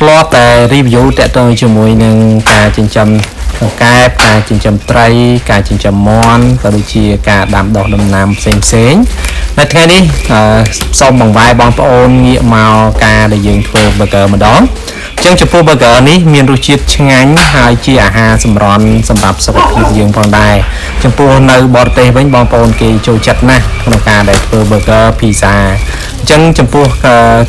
lot តែ review តទៅជាមួយនឹងការចិញ្ចឹមកែបការចិញ្ចឹមត្រីការចិញ្ចឹមមាន់ក៏ដូចជាការដាំដុះដំណាំផ្សេងៗនៅថ្ងៃនេះសូមបង្វែរបងប្អូនងាកមកការដែលយើងធ្វើ burger ម្ដងអញ្ចឹងចំពោះ burger នេះមានរសជាតិឆ្ងាញ់ហើយជាអាហារសម្រន់សម្រាប់សុខភាពយើងផងដែរចំពោះនៅបរទេសវិញបងប្អូនគេចូលចិត្តណាស់ក្នុងការដែលធ្វើ burger pizza អញ្ចឹងចំពោះ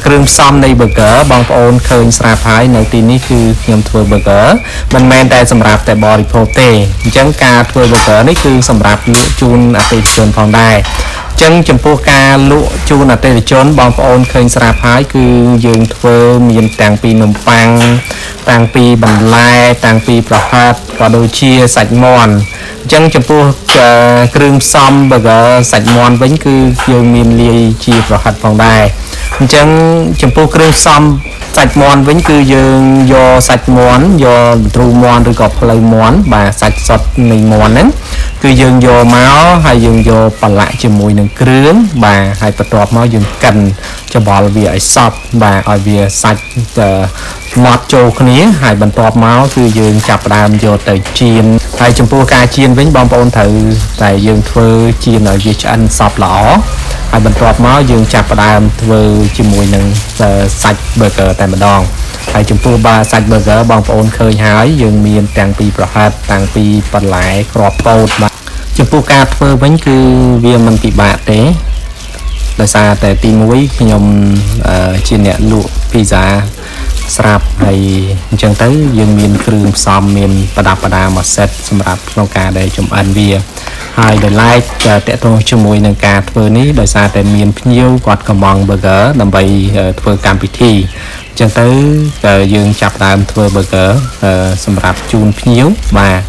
គ្រឿងផ្សំនៃ burger បងប្អូនឃើញស្រាប់ហើយនៅទីនេះគឺខ្ញុំធ្វើ burger មិនមែនតែសម្រាប់តែបរិភោគទេអញ្ចឹងការធ្វើ burger នេះគឺសម្រាប់លក់ជូនអតិថិជនផងដែរអញ្ចឹងចំពោះការលក់ជូនអតិថិជនបងប្អូនឃើញស្រាប់ហើយគឺយើងធ្វើមានទាំងពីនំប៉័ងតាំងពីបន្លែតាំងពីប្រហិតក៏ដូចជាសាច់មាន់អញ្ចឹងចំពោះគ្រឿងផ្សំ burger សាច់មាន់វិញគឺយើងមានលាយជាប្រហិតផងដែរអញ្ចឹងចំពោះគ្រឿងផ្សំសាច់មាន់វិញគឺយើងយកសាច់មាន់យកទ្រូមាន់ឬក៏ភ្លៅមាន់បាទសាច់សុទ្ធនៃមាន់ហ្នឹងគឺយើងយកមកហើយយើងយកប្រឡាក់ជាមួយនឹងគ្រឿងបាទហើយបន្ទាប់មកយើងកិនច្បល់វាឲ្យសព្វបាទឲ្យវាសាច់ម៉ត់ចូលគ្នាហើយបន្ទាប់មកគឺយើងចាប់ផ្ដើមយកទៅចៀនហើយចំពោះការចៀនវិញបងប្អូនត្រូវតែយើងធ្វើចៀនឲ្យវាឆ្អិនសព្វល្អហើយបន្ទាប់មកយើងចាប់ផ្ដើមធ្វើជាមួយនឹងសាច់ burger តែម្ដងហើយចំពោះសាច់ burger បងប្អូនឃើញហើយយើងមានទាំងពីប្រហិតតាំងពីបន្លែគ្រាប់ពោតបាទចំពោះការធ្វើវិញគឺវាមិនពិបាកទេដោយសារតែទី1ខ្ញុំជាអ្នកលក់ pizza ស្រាប់ហើយអញ្ចឹងទៅយើងមានគ្រឿងផ្សំមានប្រដាប់ប្រដាមួយសេតសម្រាប់ក្នុងការដែលចម្អិនវាហើយដោយឡែកតកតងជាមួយនឹងការធ្វើនេះដោយសារតែមានភ្ញៀវគាត់កំង burger ដើម្បីធ្វើកម្មវិធីអញ្ចឹងទៅយើងចាប់ដើមធ្វើ burger សម្រាប់ជូនភ្ញៀវបាទ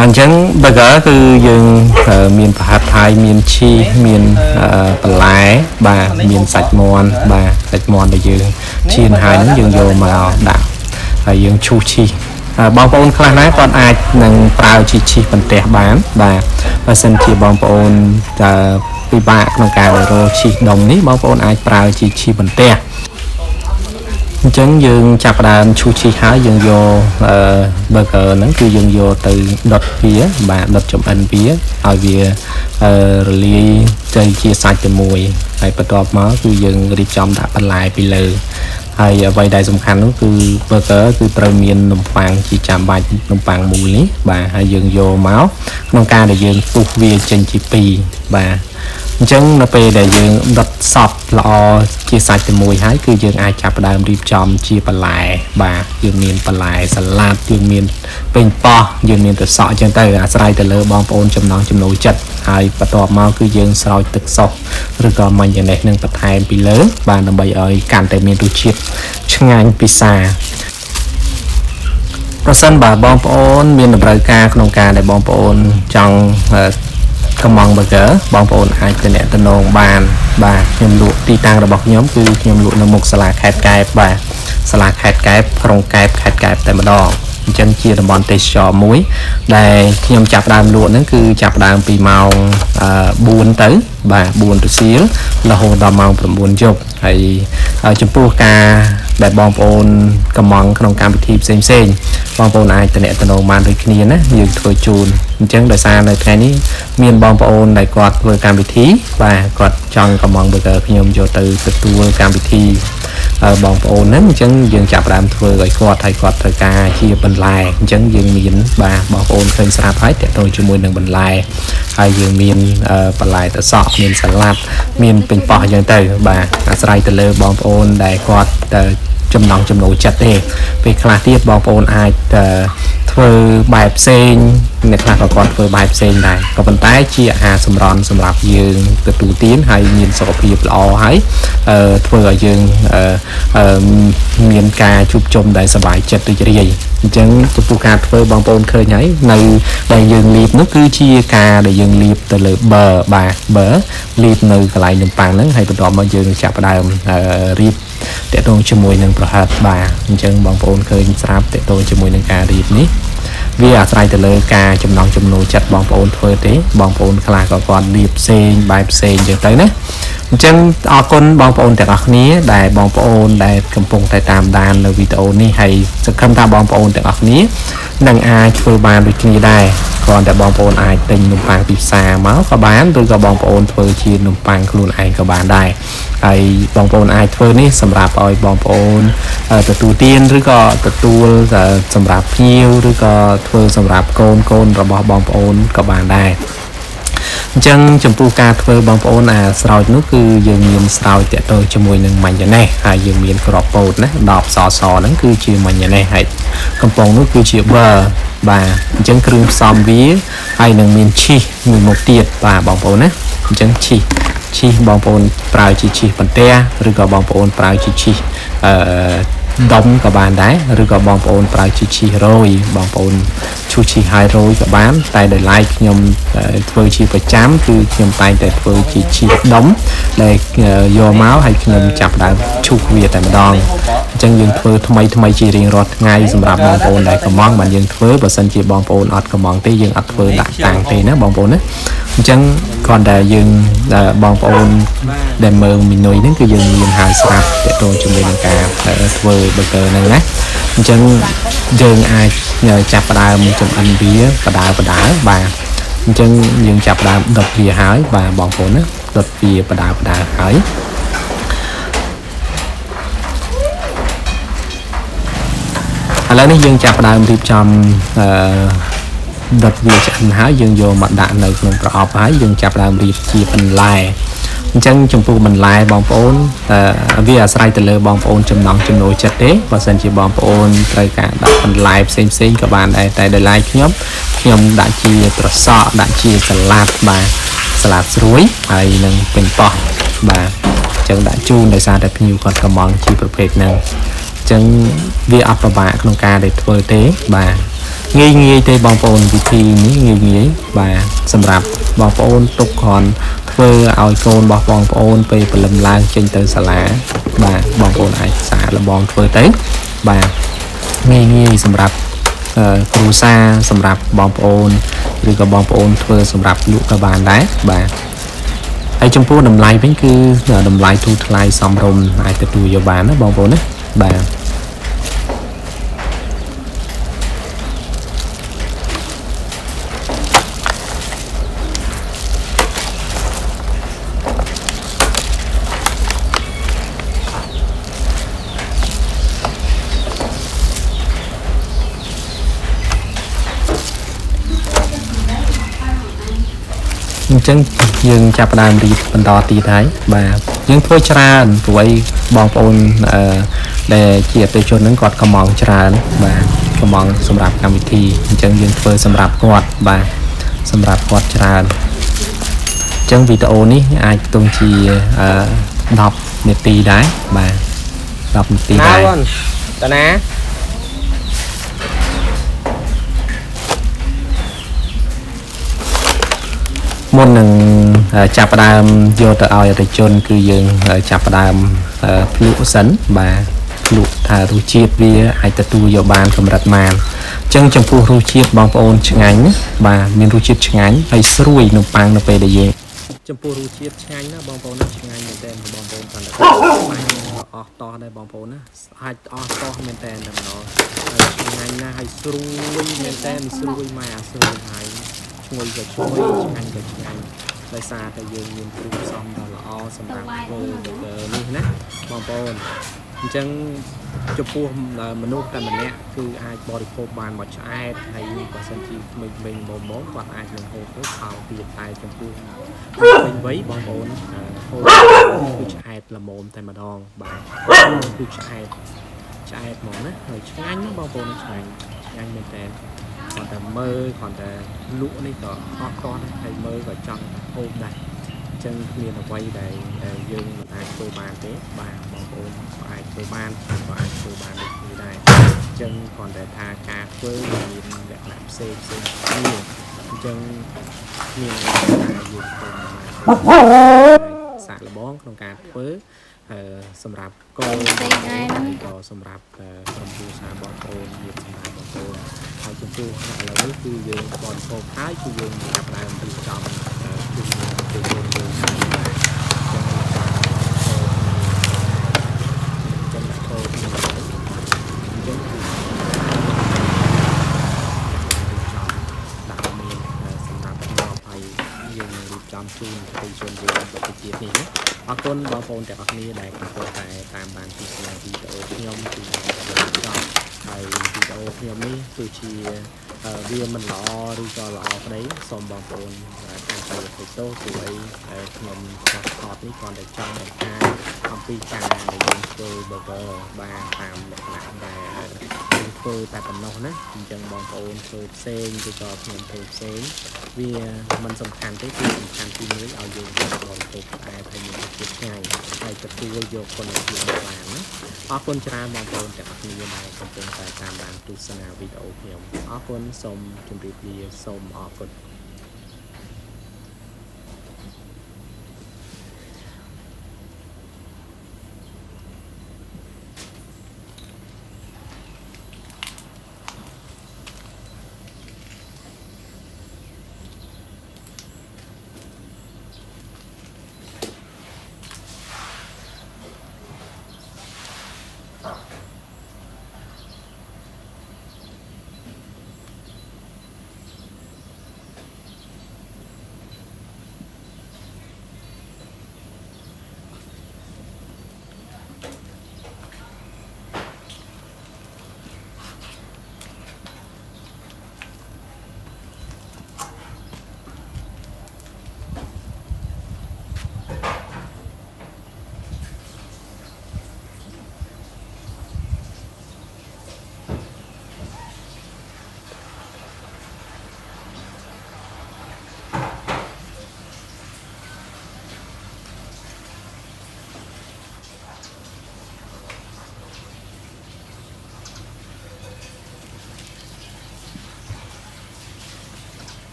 អញ្ចឹង burger គឺយើងមានប្រហិតហើយមានឈីសមានបន្លែបាទមានសាច់មាន់បាទសាច់មាន់ដែលយើងចៀនហើយហ្នឹងយើងយកមកដាក់ហើយយើងឈូសឈីសបងប្អូនខ្លះណាគាត់អាចនឹងប្រើជីឈីសបន្ទះបានបាទបើសិនជាបងប្អូនពិបាកក្នុងការរកជីសដុំនេះបងប្អូនអាចប្រើជីឈីសបន្ទះអញ្ចឹងយើងចាប់ផ្ដើមឈូសឈីសហើយយើងយក burger ហ្នឹងគឺយើងយកទៅដុតវាបាទដុតចំអិនវាឲ្យវារលាយទៅជាសាច់តែមួយហើយបន្ទាប់មកគឺយើងរៀបចំដាក់បន្លែពីលើហើយអ្វីដែលសំខាន់នោះគឺ burger គឺត្រូវមាននំប៉័ងជាចាំបាច់នំប៉័ងមូលនេះបាទហើយយើងយកមកក្នុងការដែលយើងពុះវាចេញជាពីរបាទអញ្ចឹងនៅពេលដែលយើងដុតសពល្អជាសាច់តែមួយហើយគឺយើងអាចចាប់ផ្ដើមរៀបចំជាបន្លែបាទយើងមានបន្លែសាឡាត់យើងមានពេញប៉ោះយើងមានត្រសក់អញ្ចឹងទៅអាស្រ័យទៅលើបងប្អូនចំណង់ចំណូលចិត្តហើយបន្ទាប់មកគឺយើងស្រោចទឹកសុសឬក៏ម៉ាយ៉ូណេសនឹងបន្ថែមពីលើបាទដើម្បីឲ្យកាន់តែមានរសជាតិឆ្ងាញ់ពិសាប្រសិនបើបងប្អូនមានតម្រូវការក្នុងការដែលបងប្អូនចង់កំង burger បងប្អូនអាចទៅអ្នកតំណងបានបាទខ្ញុំលក់ទីតាំងរបស់ខ្ញុំគឺខ្ញុំលក់នៅមុខសាលាខេត្តកែបបាទសាលាខេត្តកែបក្រុងកែបខេត្តកែបតែម្ដងអញ្ចឹងជាតំបន់ទេសចរណ៍មួយដែលខ្ញុំចាប់ដើមលក់ហ្នឹងគឺចាប់ដើមពីម៉ោង4ទៅបាទ4រសៀលរហូតដល់ម៉ោង9យប់ហើយចំពោះការដែលបងប្អូនកំងក្នុងកម្មវិធីផ្សេងៗបងប្អូនអាចតំណបានដូចគ្នាណាយើងធ្វើជូនអញ្ចឹងដោយសារនៅថ្ងៃនេះមានបងប្អូនដែលគាត់ធ្វើកម្មវិធីបាទគាត់ចង់កំង burger ខ្ញុំយកទៅទទួលកម្មវិធីបងប្អូនហ្នឹងអញ្ចឹងយើងចាប់ផ្ដើមធ្វើឲ្យគាត់ហើយគាត់ត្រូវការជាបន្លែអញ្ចឹងយើងមានបាទបងប្អូនឃើញស្រាប់ហើយតើតើជាមួយនឹងបន្លែហើយយើងមានបន្លែត្រសក់មានសាឡាត់មានពេញប៉ោះអញ្ចឹងទៅបាទអាស្រ័យទៅលើបងប្អូនដែលគាត់ចំណង់ចំណូលចិត្តទេពេលខ្លះទៀតបងប្អូនអាចធ្វើបែបផ្សេងអ្នកខ្លះក៏គាត់ធ្វើបែបផ្សេងដែរក៏ប៉ុន្តែជាអាហារសម្រន់សម្រាប់យើងទទួលទានហើយមានសុខភាពល្អហើយធ្វើឲ្យយើងមានការជួបជុំដែលសប្បាយចិត្តរីករាយអញ្ចឹងចំពោះការធ្វើបងប្អូនឃើញហើយនៅដែលយើងលាបនោះគឺជាការដែលយើងលាបទៅលើបាទលាបនៅកន្លែងនំប៉័ងហ្នឹងហើយបន្ទាប់មកយើងចាប់ផ្ដើមរៀបតកតងជាមួយនឹងប្រហិតបាទអញ្ចឹងបងប្អូនឃើញស្រាប់តកតងជាមួយនឹងការរៀបនេះវាអាស្រ័យទៅលើការចំណង់ចំណូលចិត្តបងប្អូនធ្វើទេបងប្អូនខ្លះក៏គាត់រៀបផ្សេងបែបផ្សេងអញ្ចឹងទៅណា ចឹងអរគុណបងប្អូនទាំងអស់គ្នាដែលបងប្អូនដែលកំពុងតែតាមដាននៅវីដេអូនេះហើយសង្ឃឹមថាបងប្អូនទាំងអស់គ្នានឹងអាចធ្វើបានដូចគ្នាដែរគ្រាន់តែបងប្អូនអាចទិញនំប៉័ងពីផ្សារមកក៏បានឬក៏បងប្អូនធ្វើជានំប៉័ងខ្លួនឯងក៏បានដែរហើយបងប្អូនអាចធ្វើនេះសម្រាប់ឲ្យបងប្អូនទទួលទានឬក៏ទទួលសម្រាប់ភ្ញៀវឬក៏ធ្វើសម្រាប់កូនរបស់បងប្អូនក៏បានដែរអញ្ចឹងចំពោះការធ្វើបងប្អូនស្រោចនោះគឺយើងមានស្រោចតាក់ទងជាមួយនឹងម៉ាញ៉ាណេសហើយយើងមានក្របពោតណា10សហ្នឹងគឺជាម៉ាញ៉ាណេសហើយកំប៉ុងនោះគឺជាប៊ឺបាទអញ្ចឹងគ្រឿងផ្សំវាហើយនឹងមានឈីសមួយមុខទៀតបាទបងប្អូនណាអញ្ចឹងឈីសបងប្អូនប្រើជាឈីសបន្ទះឬក៏បងប្អូនប្រើជាឈីសដុំក៏បានដែរឬក៏បងប្អូនប្រើជាឈីសរយបងប្អូនឈូសឈីសហើយរយក៏បានតែដោយឡែកខ្ញុំធ្វើជាប្រចាំគឺខ្ញុំតែងតែធ្វើជាឈីសដុំដែលយកមកហើយខ្ញុំចាប់ដើមឈូសវាតែម្ដងអញ្ចឹងយើងធ្វើថ្មីជារៀងរាល់ថ្ងៃសម្រាប់បងប្អូនដែលកំងបានយើងធ្វើបើសិនជាបងប្អូនអត់កំងទេយើងអត់ធ្វើដាក់តាំងទេណាបងប្អូនណាអញ្ចឹងគ្រាន់តែយើងបងប្អូនដែលមើលមីនុយហ្នឹងគឺយើងមានហើយស្រាប់ទាក់ទងជាមួយនឹងការធ្វើburgerហ្នឹងណាអញ្ចឹងយើងអាចចាប់ផ្ដើមចម្អិនវាបដាបាទអញ្ចឹងយើងចាប់ផ្ដើមដុតវាហើយបាទបងប្អូនណាដុតវាបដាហើយឥឡូវនេះយើងចាប់ផ្ដើមរៀបចំដុតវាឆ្អិនហើយយើងយកមកដាក់នៅក្នុងប្រអប់ហើយយើងចាប់ផ្ដើមរៀបជាបន្លែអញ្ចឹងចំពោះបន្លែបងប្អូនវាអាស្រ័យទៅលើបងប្អូនចំណង់ចំណូលចិត្តទេបើសិនជាបងប្អូនត្រូវការដាក់បន្លែផ្សេងក៏បានដែរតែដោយឡែកខ្ញុំដាក់ជាត្រសក់ដាក់ជាសាឡាត់បាទសាឡាត់ស្រួយហើយនឹងពេញប៉ោះបាទអញ្ចឹងដាក់ជូនដោយសារតែភ្ញៀវគាត់កំងជាប្រភេទហ្នឹងអញ្ចឹងវាអត់ពិបាកក្នុងការដែលធ្វើទេបាទងាយទេបងប្អូនវិធីនេះងាយបាទសម្រាប់បងប្អូនទុកគ្រាន់ធ្វើឲ្យកូនរបស់បងប្អូនពេលព្រលឹមឡើងចេញទៅសាលាបាទបងប្អូនអាចសាកល្បងធ្វើទៅបាទងាយសម្រាប់គ្រួសារសម្រាប់បងប្អូនឬក៏បងប្អូនធ្វើសម្រាប់លក់ក៏បានដែរបាទហើយចំពោះតម្លៃវិញគឺតម្លៃទូថ្លៃសមរម្យអាចទទួលយកបានណាបងប្អូនណាបាទអញ្ចឹងយើងចាប់ផ្ដើមរៀបបន្តទៀតហើយបាទយើងធ្វើច្រើនព្រោះអីបងប្អូនដែលជាអតិថិជនហ្នឹងគាត់កំងច្រើនបាទកំងសម្រាប់កម្មវិធីអញ្ចឹងយើងធ្វើសម្រាប់គាត់បាទសម្រាប់គាត់ច្រើនអញ្ចឹងវីដេអូនេះអាចទង់ជា10នាទីដែរបាទ10នាទីដែរតាណាមុននឹងចាប់ផ្ដើមយកទៅឲ្យអតិថិជនគឺយើងចាប់ផ្ដើមភ្លក់សិនបាទភ្លក់ថារសជាតិវាអាចទទួលយកបានកម្រិតណាអញ្ចឹងចំពោះរសជាតិបងប្អូនឆ្ងាញ់បាទមានរសជាតិឆ្ងាញ់ហើយស្រួយនំប៉័ងនៅពេលដែលយើងចំពោះរសជាតិឆ្ងាញ់ណាបងប្អូនណាឆ្ងាញ់មែនតើបងប្អូនគាត់អស់តោះដែរបងប្អូនណាអាចអស់តោះមែនតើតែម្ដងឆ្ងាញ់ណាស់ហើយស្រួយមែនតើស្រួយមកអាស្រួយហើយឈ្ងុយក៏ឈ្ងុយឆ្ងាញ់ក៏ឆ្ងាញ់ដោយសារតែយើងមានគ្រឿងផ្សំដ៏ល្អសម្រាប់ធ្វើនេះណាបងប្អូនអញ្ចឹងចំពោះមនុស្សតែម្នាក់គឺអាចបរិភោគបានមួយឆ្អែតហើយបើសិនជាក្មេងៗមកគាត់អាចនឹងហូបទៅខោទៀតតែចំពោះពេញវ័យបងប្អូនហូបគឺឆ្អែតល្មមតែម្ដងបាទគឺឆ្អែតហ្មងណាហើយឆ្ងាញ់ណាបងប្អូនឆ្ងាញ់មែនតើគាត់តែមើលគាត់តែលក់នេះក៏អត់តដែរហើយមើលក៏ចង់ហូបដែរអញ្ចឹងគ្មានអ្វីដែលយើងមិនអាចធ្វើបានទេបាទបងប្អូនក៏អាចធ្វើបានក៏អាចធ្វើបានដូចគ្នាដែរអញ្ចឹងគាត់តែថាការធ្វើមានលក្ខណៈផ្សេងគ្នាអញ្ចឹងមានថាយើងធ្វើសាកល្បងក្នុងការធ្វើសម្រាប់កូនហើយក៏សម្រាប់ក្រុមគ្រួសារបងប្អូនមានសម្រាប់បងប្អូនហើយចំពោះឥឡូវនេះគឺយើងបរិភោគហើយគឺយើងចាប់ផ្ដើមរៀបចំជូនទៅយើងហើយចឹង អរគុណបងប្អូនទាំងអស់គ្នាដែលកំពុងតែតាមបានទស្សនាវីដេអូខ្ញុំពីចប់ហើយវីដេអូខ្ញុំនេះគឺជាវាមិនល្អឬក៏ល្អក្តីសូមបងប្អូនតាមទៅអភ័យទោសព្រោះអីខ្ញុំខុសខតនេះគ្រាន់តែចង់បង្ហាញអំពីការដែលយើងធ្វើ burger បានតាមលក្ខណៈដែលយើងធ្វើតែប៉ុណ្ណោះណាអញ្ចឹងបងប្អូនធ្វើផ្សេងឬក៏ខ្ញុំធ្វើផ្សេងវាមិនសំខាន់ទេគឺសំខាន់ទី1ឲ្យយើងបរិភោគផ្អែមហើយមានរសជាតិឆ្ងាញ់ហើយទទួលយកគុណភាពមកបានណាអរគុណច្រើនបងប្អូនទាំងអស់គ្នាដែលកំពុងតែតាមដានទស្សនាវីដេអូខ្ញុំអរគុណសូមជម្រាបលាសូមអរគុណ